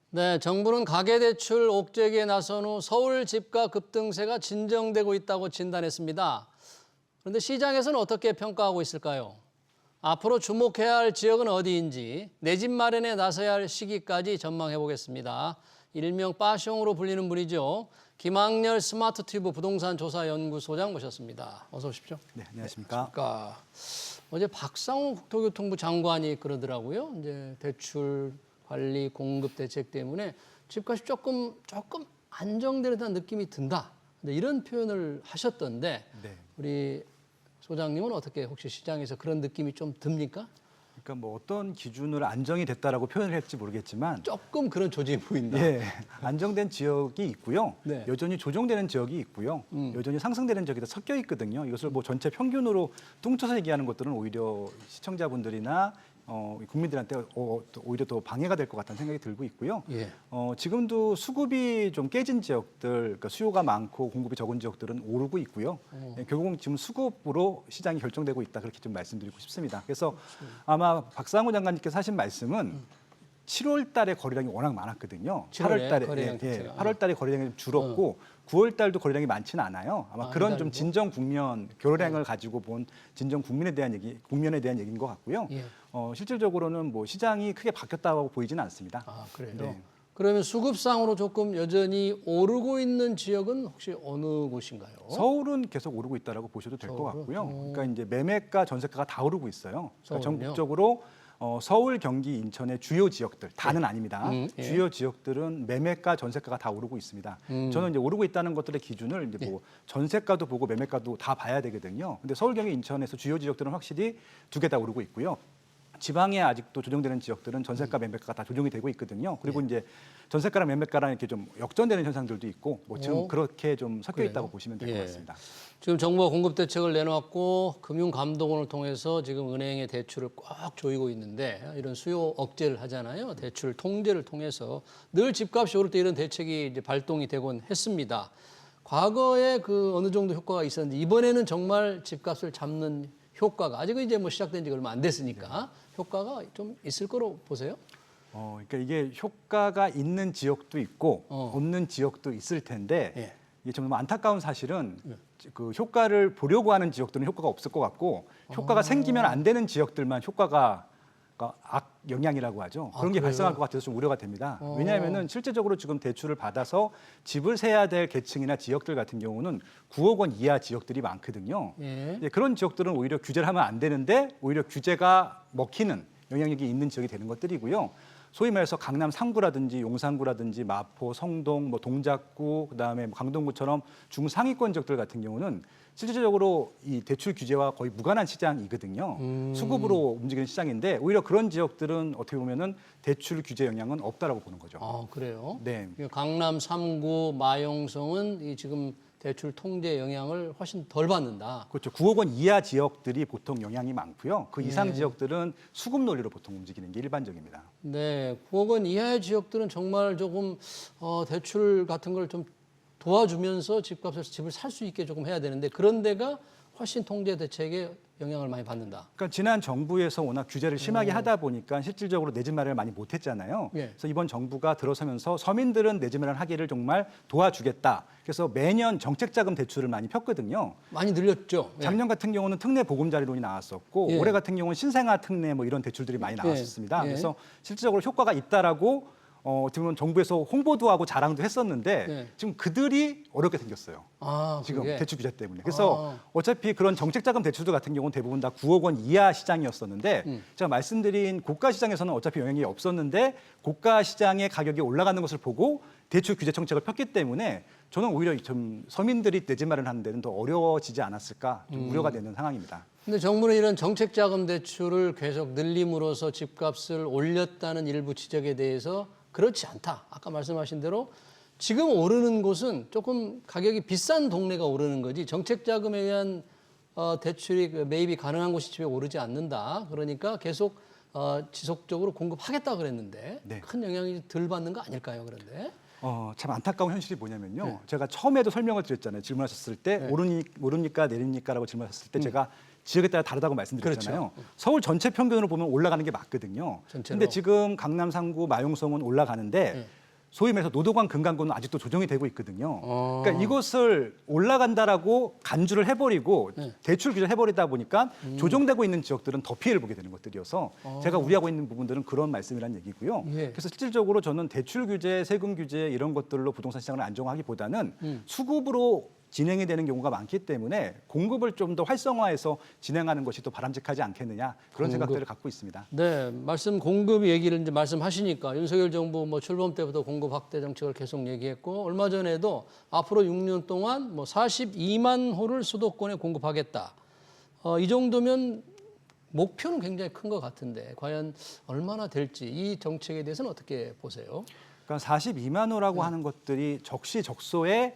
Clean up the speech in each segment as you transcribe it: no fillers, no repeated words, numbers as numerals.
네, 정부는 가계대출 옥죄기에 나선 후 서울 집값 급등세가 진정되고 있다고 진단했습니다. 그런데 시장에서는 어떻게 평가하고 있을까요? 앞으로 주목해야 할 지역은 어디인지, 내 집 마련에 나서야 할 시기까지 전망해 보겠습니다. 일명 빠숑으로 불리는 분이죠. 김학렬 스마트튜브 부동산 조사연구소장 모셨습니다. 어서 오십시오. 네, 안녕하십니까. 어제 박상우 국토교통부 장관이 그러더라고요. 이제 대출 관리 공급 대책 때문에 집값이 조금 안정되는 느낌이 든다. 이런 표현을 하셨던데 네. 우리 소장님은 어떻게 혹시 시장에서 그런 느낌이 좀 듭니까? 그러니까 뭐 어떤 기준으로 안정이 됐다라고 표현을 할지 모르겠지만 조금 그런 조짐이 보인다. 예, 안정된 지역이 있고요. 네. 여전히 조정되는 지역이 있고요. 여전히 상승되는 지역이 다 섞여 있거든요. 이것을 뭐 전체 평균으로 뚱쳐서 얘기하는 것들은 오히려 시청자분들이나 국민들한테 오히려 더 방해가 될 것 같다는 생각이 들고 있고요. 예. 지금도 수급이 좀 깨진 지역들, 그러니까 수요가 많고 공급이 적은 지역들은 오르고 있고요. 결국은 지금 수급으로 시장이 결정되고 있다 그렇게 좀 말씀드리고 싶습니다. 그래서 아마 박상우 장관님께서 하신 말씀은 7월 달에 거래량이 워낙 많았거든요. 7월에 8월 달에 거래량 자체가. 8월 달에 거래량이 좀 줄었고 9월 달도 거래량이 많지는 않아요. 아마 그런 좀 이달도? 진정 국면, 교류량을 가지고 본 진정 국면에 대한 얘기인 것 같고요. 예. 실질적으로는 뭐 시장이 크게 바뀌었다고 보이지는 않습니다. 아, 그래요? 네. 그러면 수급상으로 조금 여전히 오르고 있는 지역은 혹시 어느 곳인가요? 서울은 계속 오르고 있다라고 보셔도 될 것 서울은? 같고요. 그러니까 이제 매매가, 전세가가 다 오르고 있어요. 그러니까 서울은요? 전국적으로 서울, 경기, 인천의 주요 지역들 다는 아닙니다. 예. 주요 지역들은 매매가, 전세가가 다 오르고 있습니다. 저는 이제 오르고 있다는 것들의 기준을 이제 뭐 전세가도 보고 매매가도 다 봐야 되거든요. 근데 서울, 경기, 인천에서 주요 지역들은 확실히 두 개 다 오르고 있고요. 지방에 아직도 조정되는 지역들은 전세가 매매가가 다 조정이 되고 있거든요. 그리고 이제 전세가랑 매매가랑 이렇게 좀 역전되는 현상들도 있고 뭐 지금 그렇게 좀 섞여 그래요? 있다고 보시면 될 것 예. 같습니다. 지금 정부가 공급 대책을 내놓았고 금융감독원을 통해서 지금 은행의 대출을 꽉 조이고 있는데 이런 수요 억제를 하잖아요. 대출 통제를 통해서 늘 집값이 오를 때 이런 대책이 이제 발동이 되곤 했습니다. 과거에 그 어느 정도 효과가 있었는데 이번에는 정말 집값을 잡는 효과가 아직은 이제 뭐 시작된 지 얼마 안 됐으니까 효과가 좀 있을 거로 보세요. 그러니까 이게 효과가 있는 지역도 있고 없는 지역도 있을 텐데 예. 이게 좀 안타까운 사실은 그 효과를 보려고 하는 지역들은 효과가 없을 것 같고 효과가 생기면 안 되는 지역들만 효과가 악 영향이라고 하죠. 그런 게 그래요? 발생할 것 같아서 좀 우려가 됩니다. 왜냐하면은 실제적으로 지금 대출을 받아서 집을 세야 될 계층이나 지역들 같은 경우는 9억 원 이하 지역들이 많거든요. 예. 이제 그런 지역들은 오히려 규제를 하면 안 되는데 오히려 규제가 먹히는 영향력이 있는 지역이 되는 것들이고요. 소위 말해서 강남 3구라든지 용산구라든지 마포, 성동, 뭐 동작구, 그다음에 뭐 강동구처럼 중상위권 지역들 같은 경우는 실질적으로 이 대출 규제와 거의 무관한 시장이거든요. 수급으로 움직이는 시장인데 오히려 그런 지역들은 어떻게 보면은 대출 규제 영향은 없다라고 보는 거죠. 아, 그래요? 네. 강남 3구, 마용성은 이 지금 대출 통제 영향을 훨씬 덜 받는다. 그렇죠. 9억 원 이하 지역들이 보통 영향이 많고요. 그 이상 지역들은 수급 논리로 보통 움직이는 게 일반적입니다. 네, 9억 원 이하의 지역들은 정말 조금 대출 같은 걸 좀 도와주면서 집값에서 집을 살 수 있게 조금 해야 되는데 그런 데가 훨씬 통제 대책에 영향을 많이 받는다. 그러니까 지난 정부에서 워낙 규제를 심하게 하다 보니까 실질적으로 내 집 마련을 많이 못했잖아요. 예. 그래서 이번 정부가 들어서면서 서민들은 내 집 마련 하기를 정말 도와주겠다. 그래서 매년 정책자금 대출을 많이 폈거든요. 많이 늘렸죠. 예. 작년 같은 경우는 특례 보금자리론이 나왔었고 예. 올해 같은 경우는 신생아 특례 뭐 이런 대출들이 많이 나왔었습니다. 예. 그래서 실질적으로 효과가 있다라고 어떻게 보면 정부에서 홍보도 하고 자랑도 했었는데 예. 지금 그들이 어렵게 생겼어요. 아, 지금 그게? 대출 규제 때문에. 그래서 어차피 그런 정책자금 대출들 같은 경우는 대부분 다 9억 원 이하 시장이었었는데 제가 말씀드린 고가 시장에서는 어차피 영향이 없었는데 고가 시장의 가격이 올라가는 것을 보고 대출 규제 정책을 폈기 때문에 저는 오히려 좀 서민들이 내 집 마련하는 데는 더 어려워지지 않았을까 좀 우려가 되는 상황입니다. 근데 정부는 이런 정책자금 대출을 계속 늘림으로써 집값을 올렸다는 일부 지적에 대해서 그렇지 않다. 아까 말씀하신 대로 지금 오르는 곳은 조금 가격이 비싼 동네가 오르는 거지 정책자금에 의한 대출이 매입이 가능한 곳이 집에 오르지 않는다. 그러니까 계속 지속적으로 공급하겠다 그랬는데 네. 큰 영향이 덜 받는 거 아닐까요? 그런데 참 안타까운 현실이 뭐냐면요. 제가 처음에도 설명을 드렸잖아요. 질문하셨을 때 오릅니까 내립니까라고 질문하셨을 때 제가 지역에 따라 다르다고 말씀드렸잖아요. 그렇죠. 서울 전체 평균으로 보면 올라가는 게 맞거든요. 전체로. 근데 지금 강남 3구 마용성은 올라가는데 소위 말해서 노도관 금강구는 아직도 조정이 되고 있거든요. 어. 그러니까 이것을 올라간다라고 간주를 해버리고 네. 대출 규제를 해버리다 보니까 조정되고 있는 지역들은 더 피해를 보게 되는 것들이어서 제가 우려하고 있는 부분들은 그런 말씀이란 얘기고요. 예. 그래서 실질적으로 저는 대출 규제, 세금 규제 이런 것들로 부동산 시장을 안정화하기보다는 수급으로 진행이 되는 경우가 많기 때문에 공급을 좀 더 활성화해서 진행하는 것이 더 바람직하지 않겠느냐 그런 생각들을 갖고 있습니다. 네, 공급 얘기를 이제 말씀하시니까 윤석열 정부 뭐 출범 때부터 공급 확대 정책을 계속 얘기했고 얼마 전에도 앞으로 6년 동안 뭐 42만 호를 수도권에 공급하겠다. 이 정도면 목표는 굉장히 큰 것 같은데 과연 얼마나 될지 이 정책에 대해서는 어떻게 보세요? 그러니까 42만 호라고 하는 것들이 적시적소에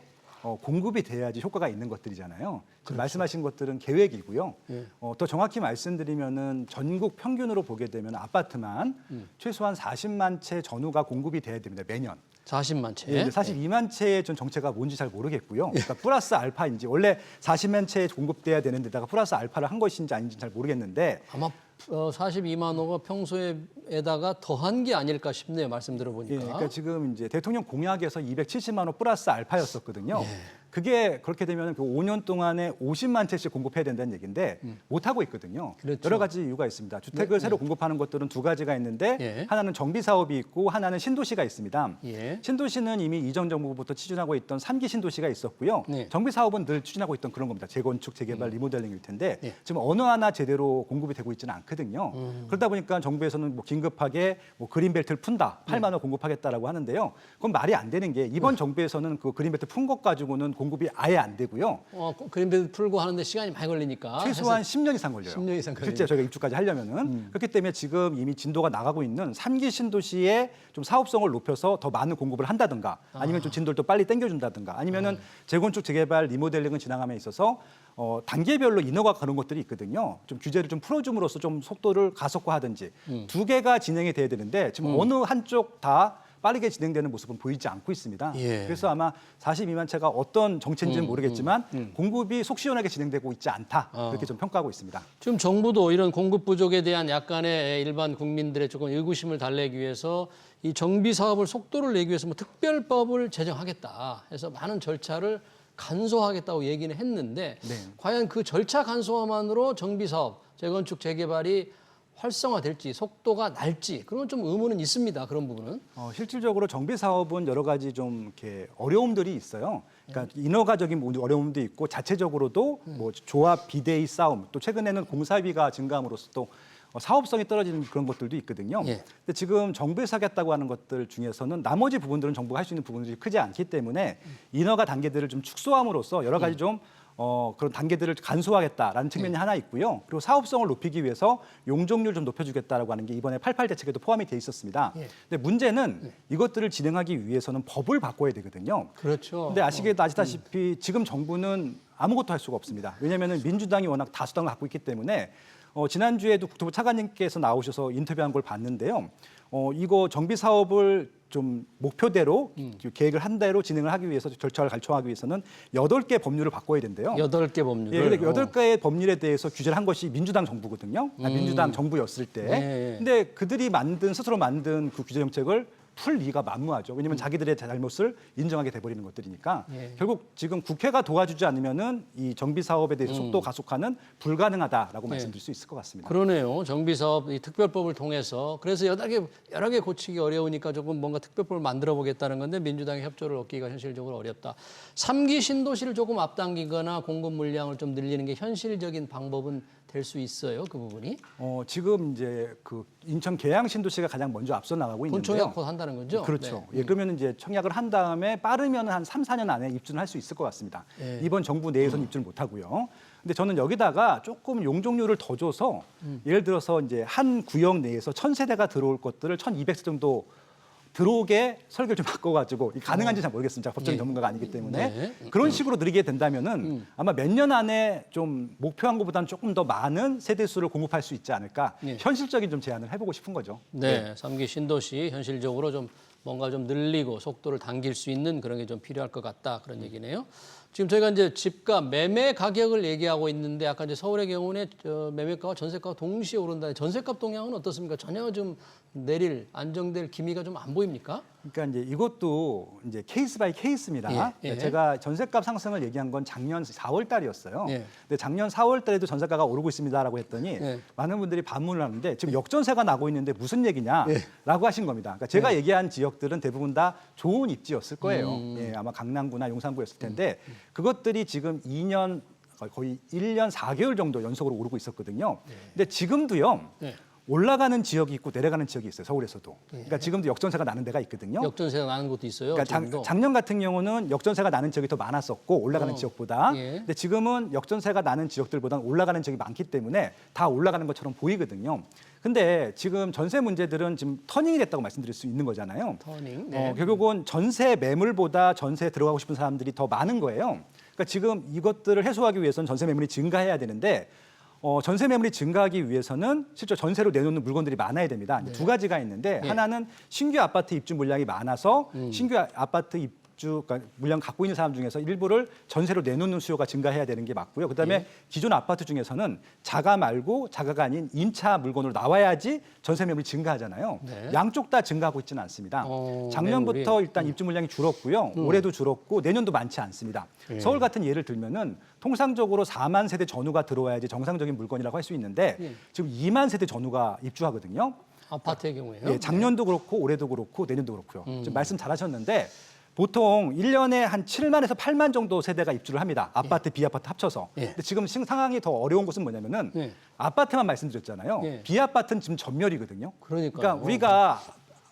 공급이 돼야지 효과가 있는 것들이잖아요. 지금 말씀하신 것들은 계획이고요. 예. 더 정확히 말씀드리면은 전국 평균으로 보게 되면 아파트만 최소한 40만 채 전후가 공급이 돼야 됩니다. 매년. 40만 채. 예, 42만 채의 전 정체가 뭔지 잘 모르겠고요. 그러니까 플러스 알파인지 원래 40만 채 공급돼야 되는 데다가 플러스 알파를 한 것인지 아닌지 잘 모르겠는데 아마 42만 호가 평소에다가 더한 게 아닐까 싶네요. 말씀 들어보니까. 예, 그러니까 지금 이제 대통령 공약에서 270만 호 플러스 알파였었거든요. 그게 그렇게 되면 그 5년 동안에 50만 채씩 공급해야 된다는 얘기인데 못 하고 있거든요. 그렇죠. 여러 가지 이유가 있습니다. 주택을 새로 공급하는 것들은 두 가지가 있는데 예. 하나는 정비 사업이 있고 하나는 신도시가 있습니다. 예. 신도시는 이미 이전 정부부터 추진하고 있던 3기 신도시가 있었고요. 네. 정비 사업은 늘 추진하고 있던 그런 겁니다. 재건축, 재개발, 리모델링일 텐데 예. 지금 어느 하나 제대로 공급이 되고 있지는 않거든요. 그러다 보니까 정부에서는 뭐 긴급하게 뭐 그린벨트를 푼다, 8만 원 공급하겠다라고 하는데요. 그건 말이 안 되는 게 이번 정부에서는 그 그린벨트 푼 것 가지고는 공급이 아예 안 되고요. 그린벨트 풀고 하는데 시간이 많이 걸리니까. 최소한 10년 이상 걸려요. 10년 이상 걸려요. 실제 저희가 입주까지 하려면은 그렇기 때문에 지금 이미 진도가 나가고 있는 3기 신도시의 좀 사업성을 높여서 더 많은 공급을 한다든가 아니면 좀 진도를 또 빨리 당겨준다든가 아니면은 재건축, 재개발, 리모델링을 진행함에 있어서 단계별로 인허가 가는 것들이 있거든요. 좀 규제를 좀 풀어줌으로써 좀 속도를 가속화하든지 두 개가 진행이 돼야 되는데 지금 어느 한쪽 다 빠르게 진행되는 모습은 보이지 않고 있습니다. 예. 그래서 아마 42만 채가 어떤 정체인지는 모르겠지만 공급이 속 시원하게 진행되고 있지 않다 그렇게 좀 평가하고 있습니다. 지금 정부도 이런 공급 부족에 대한 약간의 일반 국민들의 조금 의구심을 달래기 위해서 이 정비 사업을 속도를 내기 위해서 뭐 특별법을 제정하겠다 해서 많은 절차를 간소화하겠다고 얘기는 했는데 네. 과연 그 절차 간소화만으로 정비 사업, 재건축, 재개발이 활성화될지 속도가 날지 그런 좀 의문은 있습니다. 그런 부분은. 실질적으로 정비 사업은 여러 가지 좀 이렇게 어려움들이 있어요. 그러니까 인허가적인 어려움도 있고 자체적으로도 뭐 조합 비대위 싸움 또 최근에는 공사비가 증가함으로써 또 사업성이 떨어지는 그런 것들도 있거든요. 예. 근데 지금 정부에서 하겠다고 하는 것들 중에서는 나머지 부분들은 정부가 할 수 있는 부분들이 크지 않기 때문에 인허가 단계들을 좀 축소함으로써 여러 가지 좀 그런 단계들을 간소화하겠다라는 측면이 하나 있고요. 그리고 사업성을 높이기 위해서 용적률 좀 높여주겠다라고 하는 게 이번에 88 대책에도 포함이 돼 있었습니다. 예. 근데 문제는 이것들을 진행하기 위해서는 법을 바꿔야 되거든요. 그렇죠. 근데 아시다시피 지금 정부는 아무것도 할 수가 없습니다. 왜냐하면 민주당이 워낙 다수당을 갖고 있기 때문에 지난주에도 국토부 차관님께서 나오셔서 인터뷰한 걸 봤는데요. 이거 정비 사업을 좀 목표대로 계획을 한 대로 진행을 하기 위해서 절차를 갖춰가기 위해서는 8개 법률을 바꿔야 된대요. 8개 법률을. 예, 근데 8개의 법률에 대해서 규제를 한 것이 민주당 정부거든요. 민주당 정부였을 때. 네. 근데 그들이 스스로 만든 그 규제 정책을 풀 리가 만무하죠. 왜냐하면 자기들의 잘못을 인정하게 돼버리는 것들이니까 예. 결국 지금 국회가 도와주지 않으면은 이 정비 사업에 대해서 속도 가속화는 불가능하다라고 말씀드릴 수 있을 것 같습니다. 그러네요. 정비 사업 이 특별법을 통해서 그래서 여러 개 고치기 어려우니까 조금 뭔가 특별법을 만들어 보겠다는 건데 민주당의 협조를 얻기가 현실적으로 어렵다. 3기 신도시를 조금 앞당기거나 공급 물량을 좀 늘리는 게 현실적인 방법은 될 수 있어요. 그 부분이. 지금 이제 그 인천 계양 신도시가 가장 먼저 앞서 나가고 있는데요. 본청약 곧 한다는 거죠? 그렇죠. 네. 예, 그러면 이제 청약을 한 다음에 빠르면 한 3, 4년 안에 입주는 할 수 있을 것 같습니다. 예. 이번 정부 내에서는 입주를 못 하고요. 근데 저는 여기다가 조금 용적률을 더 줘서 예를 들어서 이제 한 구역 내에서 1000세대가 들어올 것들을 1200세 정도 들어오게 설계를 좀 바꿔가지고 가능한지 잘 모르겠습니다. 법적인 예. 전문가가 아니기 때문에 네. 그런 식으로 늘리게 된다면은 아마 몇 년 안에 좀 목표한 것보다는 조금 더 많은 세대 수를 공급할 수 있지 않을까 예. 현실적인 좀 제안을 해보고 싶은 거죠. 네, 3기 신도시 현실적으로 좀 뭔가 좀 늘리고 속도를 당길 수 있는 그런 게 좀 필요할 것 같다 그런 얘기네요. 지금 저희가 이제 집값 매매 가격을 얘기하고 있는데 아까 이제 서울의 경우는 매매가와 전세가가 동시에 오른다. 전세값 동향은 어떻습니까? 전혀 좀 안정될 기미가 좀 안 보입니까? 그러니까 이제 이것도 이제 케이스 바이 케이스입니다. 예, 예. 제가 전셋값 상승을 얘기한 건 작년 4월 달이었어요. 예. 근데 작년 4월 달에도 전세가가 오르고 있습니다라고 했더니 예. 많은 분들이 반문을 하는데 지금 역전세가 나고 있는데 무슨 얘기냐라고 예. 하신 겁니다. 그러니까 제가 얘기한 지역들은 대부분 다 좋은 입지였을 거예요. 음. 예, 아마 강남구나 용산구였을 텐데 그것들이 지금 2년 거의 1년 4개월 정도 연속으로 오르고 있었거든요. 근데 지금도요. 예. 올라가는 지역이 있고 내려가는 지역이 있어요. 서울에서도. 그러니까 지금도 역전세가 나는 데가 있거든요. 역전세가 나는 곳도 있어요. 그러니까 지금도. 작년 같은 경우는 역전세가 나는 지역이 더 많았었고 올라가는 지역보다. 예. 근데 지금은 역전세가 나는 지역들보다는 올라가는 지역이 많기 때문에 다 올라가는 것처럼 보이거든요. 근데 지금 전세 문제들은 지금 터닝이 됐다고 말씀드릴 수 있는 거잖아요. 터닝. 네. 결국은 전세 매물보다 전세에 들어가고 싶은 사람들이 더 많은 거예요. 그러니까 지금 이것들을 해소하기 위해서는 전세 매물이 증가해야 되는데 전세 매물이 증가하기 위해서는 실제 전세로 내놓는 물건들이 많아야 됩니다. 이제 두 가지가 있는데 예. 하나는 신규 아파트 입주 물량이 많아서 신규 아파트 입주 그러니까 물량 갖고 있는 사람 중에서 일부를 전세로 내놓는 수요가 증가해야 되는 게 맞고요. 그다음에 예. 기존 아파트 중에서는 자가 말고 자가가 아닌 임차 물건으로 나와야지 전세 매물이 증가하잖아요. 네. 양쪽 다 증가하고 있지는 않습니다. 작년부터 매물이. 일단 입주 물량이 줄었고요. 올해도 줄었고 내년도 많지 않습니다. 예. 서울 같은 예를 들면은 통상적으로 4만 세대 전후가 들어와야지 정상적인 물건이라고 할 수 있는데 예. 지금 2만 세대 전후가 입주하거든요. 아파트의 경우에요. 예, 작년도 그렇고 올해도 그렇고 내년도 그렇고요. 지금 말씀 잘하셨는데 보통 1년에 한 7만에서 8만 정도 세대가 입주를 합니다. 아파트, 비아파트 합쳐서. 예. 근데 지금 상황이 더 어려운 곳은 뭐냐면은 예. 아파트만 말씀드렸잖아요. 예. 비아파트는 지금 전멸이거든요. 그러니까요. 우리가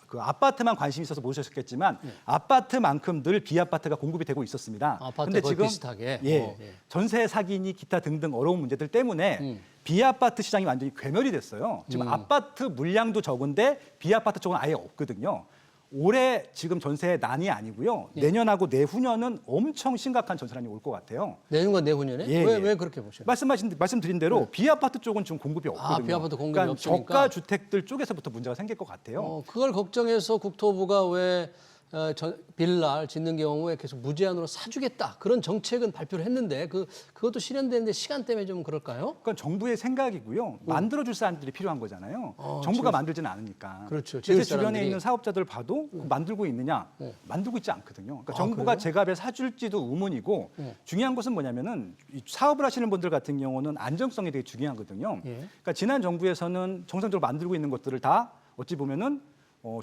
그 아파트만 관심 있어서 모르셨겠지만 아파트만큼 늘 비아파트가 공급이 되고 있었습니다. 아파트 거의 비슷하게. 예, 전세 사기니 기타 등등 어려운 문제들 때문에 비아파트 시장이 완전히 괴멸이 됐어요. 지금 아파트 물량도 적은데 비아파트 쪽은 아예 없거든요. 올해 지금 전세 난이 아니고요. 내년하고 내후년은 엄청 심각한 전세난이 올 것 같아요. 내년과 내후년에? 예, 왜, 예. 왜 그렇게 보셔요? 말씀드린 대로 비아파트 쪽은 지금 공급이 없거든요. 비아파트 공급이 그러니까 없으니까. 저가 주택들 쪽에서부터 문제가 생길 것 같아요. 그걸 걱정해서 국토부가 왜 빌라를 짓는 경우에 계속 무제한으로 사주겠다 그런 정책은 발표를 했는데 그것도 실현되는데 시간 때문에 좀 그럴까요? 그건 정부의 생각이고요. 만들어줄 사람들이 필요한 거잖아요. 정부가 만들지는 않으니까. 그렇죠. 제 지을 주변에 사람들이. 있는 사업자들 봐도 만들고 있느냐? 만들고 있지 않거든요. 그러니까 정부가 그래요? 제값에 사줄지도 의문이고 중요한 것은 뭐냐면은 이 사업을 하시는 분들 같은 경우는 안정성이 되게 중요하거든요. 예. 그러니까 지난 정부에서는 정상적으로 만들고 있는 것들을 다 어찌 보면은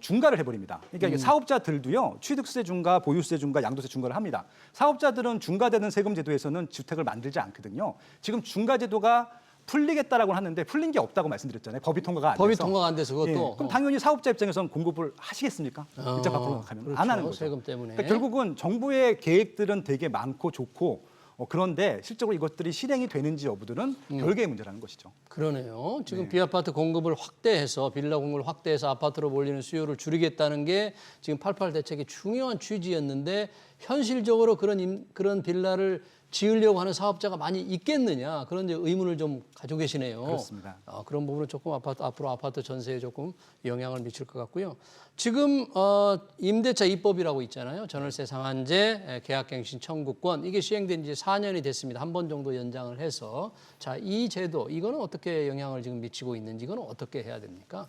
중과를 해버립니다. 그러니까 이게 사업자들도요 취득세 중과, 보유세 중과, 양도세 중과를 합니다. 사업자들은 중과되는 세금 제도에서는 주택을 만들지 않거든요. 지금 중과 제도가 풀리겠다라고 하는데 풀린 게 없다고 말씀드렸잖아요. 법이 통과가 안 돼서. 법이 통과가 안 돼서 그것도. 예, 그럼 당연히 사업자 입장에서는 공급을 하시겠습니까? 입장 밖으로 가면 그렇죠. 안 하는 거죠. 세금 때문에. 그러니까 결국은 정부의 계획들은 되게 많고 좋고 그런데 실적으로 이것들이 실행이 되는지 여부들은 별개의 문제라는 것이죠. 그러네요. 지금 비아파트 공급을 확대해서 빌라 공급을 확대해서 아파트로 몰리는 수요를 줄이겠다는 게 지금 88 대책의 중요한 취지였는데 현실적으로 그런 빌라를 지으려고 하는 사업자가 많이 있겠느냐 그런 이제 의문을 좀 가지고 계시네요. 그렇습니다. 그런 부분은 조금 앞으로 아파트 전세에 조금 영향을 미칠 것 같고요. 지금 임대차 입법이라고 있잖아요. 전월세 상한제, 계약갱신 청구권 이게 시행된 지 4년이 됐습니다. 한 번 정도 연장을 해서 자, 이 제도 이거는 어떻게 영향을 지금 미치고 있는지 이거는 어떻게 해야 됩니까?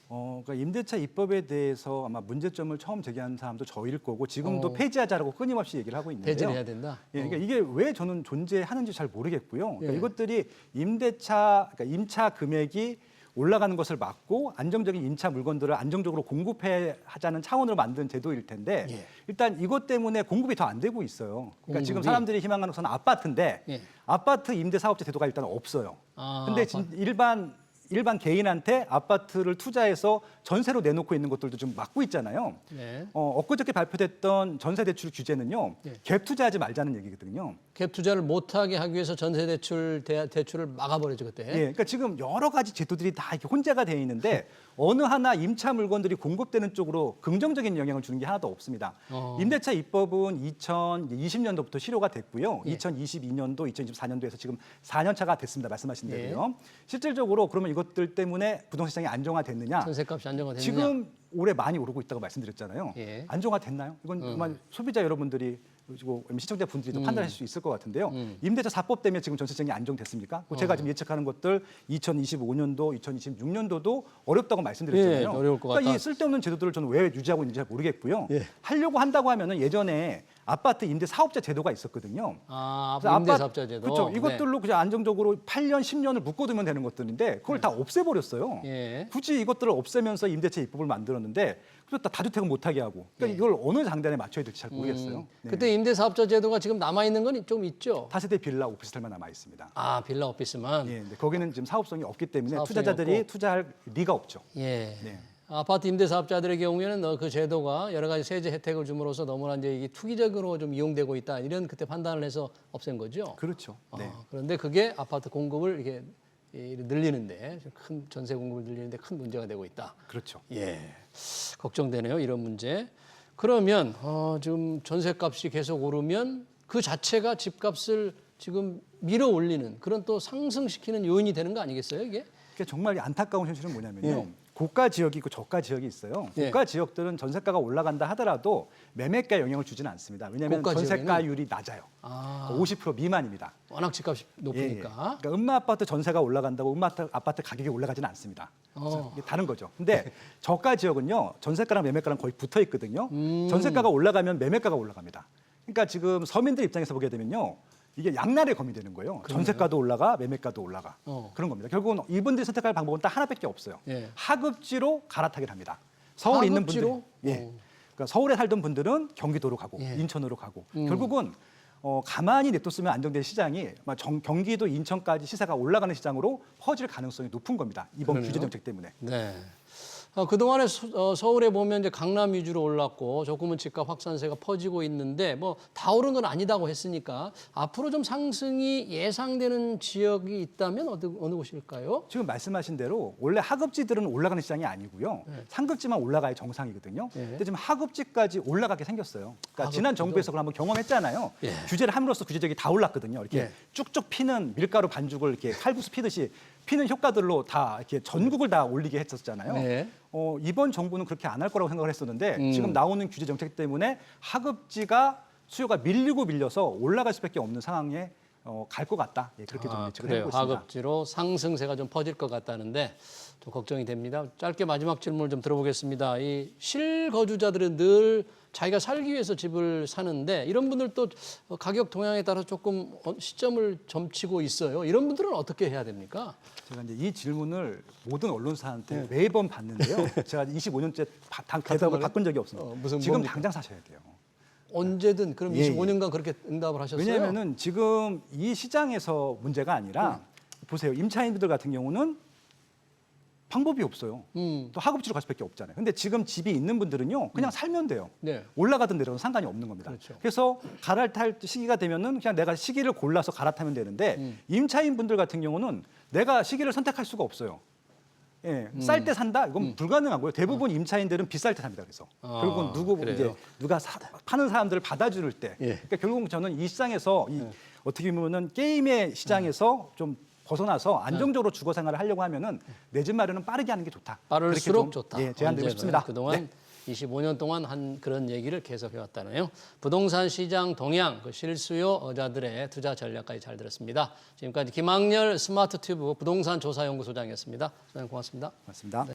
그러니까 임대차 입법에 대해서 아마 문제점을 처음 제기한 사람도 저일 거고 지금도 폐지하자라고 끊임없이 얘기를 하고 있는데요. 폐지를 해야 된다. 예, 그러니까 이게 왜 저는 존재하는지 잘 모르겠고요. 그러니까 예. 이것들이 그러니까 임차 금액이 올라가는 것을 막고 안정적인 임차 물건들을 안정적으로 공급해 하자는 차원으로 만든 제도일 텐데 예. 일단 이것 때문에 공급이 더 안 되고 있어요. 그러니까 지금 공급이? 사람들이 희망하는 것은 아파트인데 예. 아파트 임대 사업자 제도가 일단 없어요. 근데 아파트. 일반 개인한테 아파트를 투자해서 전세로 내놓고 있는 것들도 좀 막고 있잖아요. 네. 엊그저께 발표됐던 전세 대출 규제는요. 예. 갭 투자하지 말자는 얘기거든요. 갭 투자를 못하게 하기 위해서 전세 대출을 막아버리죠 그때. 예, 그러니까 지금 여러 가지 제도들이 다 이렇게 혼재가 되어 있는데 어느 하나 임차 물건들이 공급되는 쪽으로 긍정적인 영향을 주는 게 하나도 없습니다. 임대차 입법은 2020년도부터 실효가 됐고요. 예. 2022년도, 2024년도에서 지금 4년 차가 됐습니다. 말씀하신 예. 대로요. 실질적으로 그러면 이것들 때문에 부동산 시장이 안정화됐느냐? 전세값이 안정화됐느냐? 지금 올해 많이 오르고 있다고 말씀드렸잖아요. 예. 안정화됐나요? 이건 정말 소비자 여러분들이 그리고 시청자분들이 판단하실 수 있을 것 같은데요. 임대차 4법 때문에 지금 전세시장이 안정됐습니까? 제가 지금 예측하는 것들 2025년도, 2026년도도 어렵다고 말씀드렸잖아요. 예, 어려울 것 그러니까 같다. 이 쓸데없는 제도들을 저는 왜 유지하고 있는지 잘 모르겠고요. 예. 하려고 한다고 하면은 예전에 아파트 임대 사업자 제도가 있었거든요. 아, 그래서 임대사업자 제도. 그렇죠. 네. 이것들로 그냥 안정적으로 8년, 10년을 묶어두면 되는 것들인데 그걸 다 없애버렸어요. 예. 굳이 이것들을 없애면서 임대차 입법을 만들었는데 그래서 다주택은 못하게 하고 그러니까 이걸 어느 장단에 맞춰야 될지 잘 모르겠어요. 네. 그때 임대사업자 제도가 지금 남아있는 건 좀 있죠? 다세대 빌라 오피스텔만 남아 있습니다. 아, 빌라 오피스만. 예, 근데 거기는 지금 사업성이 없기 때문에 사업성이 투자자들이 없고. 투자할 리가 없죠. 예. 네. 아파트 임대사업자들의 경우에는 그 제도가 여러 가지 세제 혜택을 줌으로써 너무나 이제 이게 투기적으로 좀 이용되고 있다 이런 그때 판단을 해서 없앤 거죠. 그렇죠. 네. 그런데 그게 아파트 공급을 이렇게 늘리는데 큰 전세 공급을 늘리는데 큰 문제가 되고 있다. 그렇죠. 예, 걱정되네요 이런 문제. 그러면 지금 전세값이 계속 오르면 그 자체가 집값을 지금 밀어 올리는 그런 또 상승시키는 요인이 되는 거 아니겠어요 이게? 그게 정말 안타까운 현실은 뭐냐면요. 예. 고가 지역이 있고 저가 지역이 있어요. 예. 고가 지역들은 전세가가 올라간다 하더라도 매매가에 영향을 주지는 않습니다. 왜냐하면 고가 전세가율이 낮아요. 아, 50% 미만입니다. 워낙 집값이 예, 예. 높으니까. 그러니까 음마아파트 전세가 올라간다고 음마아파트 가격이 올라가지는 않습니다. 이게 다른 거죠. 근데 저가 지역은요. 전세가랑 매매가랑 거의 붙어 있거든요. 전세가가 올라가면 매매가가 올라갑니다. 그러니까 지금 서민들 입장에서 보게 되면요. 이게 양날의 검이 되는 거예요. 전세가도 올라가, 매매가도 올라가. 그런 겁니다. 결국은 이분들이 선택할 방법은 딱 하나밖에 없어요. 예. 하급지로 갈아타기를 합니다. 서울에 있는 분들, 하급지로? 예. 그러니까 서울에 살던 분들은 경기도로 가고 예. 인천으로 가고 결국은 가만히 냅뒀으면 안정된 시장이 경기도 인천까지 시세가 올라가는 시장으로 퍼질 가능성이 높은 겁니다. 이번 그러네요. 규제 정책 때문에. 네. 그동안에 서울에 보면 이제 강남 위주로 올랐고 조금은 집값 확산세가 퍼지고 있는데 뭐 다 오른 건 아니다고 했으니까 앞으로 좀 상승이 예상되는 지역이 있다면 어느 곳일까요? 지금 말씀하신 대로 원래 하급지들은 올라가는 시장이 아니고요. 상급지만 올라가야 정상이거든요. 근데 지금 하급지까지 올라가게 생겼어요. 그러니까 지난 정부에서 그걸 한번 경험했잖아요. 예. 규제를 함으로써 규제적이 다 올랐거든요. 이렇게 예. 쭉쭉 피는 밀가루 반죽을 이렇게 칼국수 피듯이 피는 효과들로 다 이렇게 전국을 다 올리게 했었잖아요. 네. 이번 정부는 그렇게 안 할 거라고 생각을 했었는데 지금 나오는 규제 정책 때문에 하급지가 수요가 밀려서 올라갈 수밖에 없는 상황에 갈 것 같다. 예, 그렇게 좀 예측을 그래요. 해보고 있습니다. 하급지로 상승세가 좀 퍼질 것 같다는데 좀 걱정이 됩니다. 짧게 마지막 질문을 좀 들어보겠습니다. 이 실거주자들은 늘 자기가 살기 위해서 집을 사는데 이런 분들도 가격 동향에 따라 조금 시점을 점치고 있어요. 이런 분들은 어떻게 해야 됩니까? 제가 이제 이 질문을 모든 언론사한테 매번 받는데요. 제가 25년째 대답을 바꾼 적이 없습니다. 지금 뭡니까? 당장 사셔야 돼요. 언제든 그럼 예, 25년간 그렇게 응답을 하셨어요? 왜냐하면은 지금 이 시장에서 문제가 아니라 보세요. 임차인들 같은 경우는 방법이 없어요. 또 하급지로 갈 수밖에 없잖아요. 근데 지금 집이 있는 분들은요, 그냥 살면 돼요. 네. 올라가든 내려가든 상관이 없는 겁니다. 그렇죠. 그래서 갈아탈 시기가 되면은 그냥 내가 시기를 골라서 갈아타면 되는데 임차인 분들 같은 경우는 내가 시기를 선택할 수가 없어요. 예, 쌀 때 산다? 이건 불가능하고요. 대부분 임차인들은 비쌀 때 삽니다. 그래서 결국은 그래요? 누가 파는 사람들을 받아줄 때. 예. 그러니까 결국은 저는 이 시장에서 어떻게 보면은 게임의 시장에서 좀 벗어나서 안정적으로 주거 생활을 하려고 하면은 내 집 마련은 빠르게 하는 게 좋다. 빠를수록 그렇게 좀, 좋다. 예, 제안드리고 언제나. 싶습니다. 그동안 네. 25년 동안 한 그런 얘기를 계속해 왔다네요. 부동산 시장 동향, 실수요자들의 투자 전략까지 잘 들었습니다. 지금까지 김학렬 스마트 튜브 부동산 조사연구소장이었습니다. 소장님 고맙습니다. 고맙습니다.